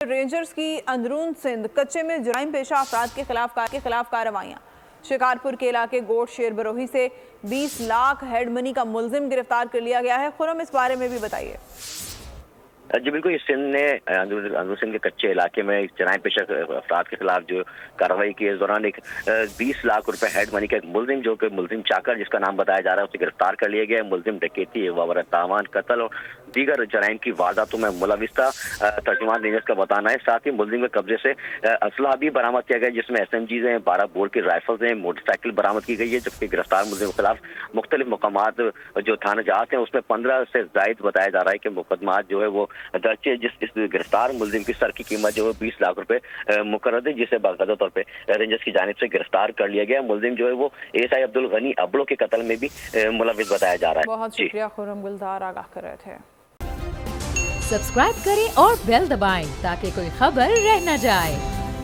Rangers की अंदरून सिंध कच्चे में जुराइम पेशा अफराद के खिलाफ कार्रवाइयां। शिकारपुर के इलाके गोट शेर बरोही से 20 लाख हेड मनी का मुलजिम गिरफ्तार कर लिया गया है। खुरम, इस बारे में भी बताइए। जी बिल्कुल, इस सिंध ने अंदरून सिंध के कच्चे इलाके में जराइम पेशा अफराद के खिलाफ जो कार्रवाई की, इस दौरान एक 20 लाख रुपए हेड मनी का एक मुलजिम, जो कि मुलजिम चाकर जिसका नाम बताया जा रहा है, उसे गिरफ्तार कर लिया गया है। मुलजिम डकैती, वावरा तावान, कत्ल और दीगर जराइम की वारदातों में मुलविस था, तर्जुमान रेंजर्स का बताना है। साथ ही मुलजिम के कब्जे से असला भी बरामद किया गया, जिसमें SMGs हैं, 12 बोर की राइफल्स हैं, मोटरसाइकिल बरामद की गई है। जबकि गिरफ्तार मुलजिम के खिलाफ मुख्तलिफ मुकामात जो थाना जहाज हैं उसमें 15 से जायद बताया जा रहा है कि मुकदमात जो है वो दर्ज है। जिस इस गिरफ्तार मुलजिम की सर की कीमत जो है 20 लाख रुपए मुकर्रर है, जिसे बाकायदा तौर पे रेंजर्स की जानिब से गिरफ्तार कर लिया गया। मुलजिम जो है वो ASI अब्दुल गनी अबलो के कत्ल में भी मुलविस बताया जा रहा है। बहुत शुक्रिया खुरम गुलजार, आगाह कर रहे थे। सब्सक्राइब करें और बेल दबाएं ताकि कोई खबर रह न जाए।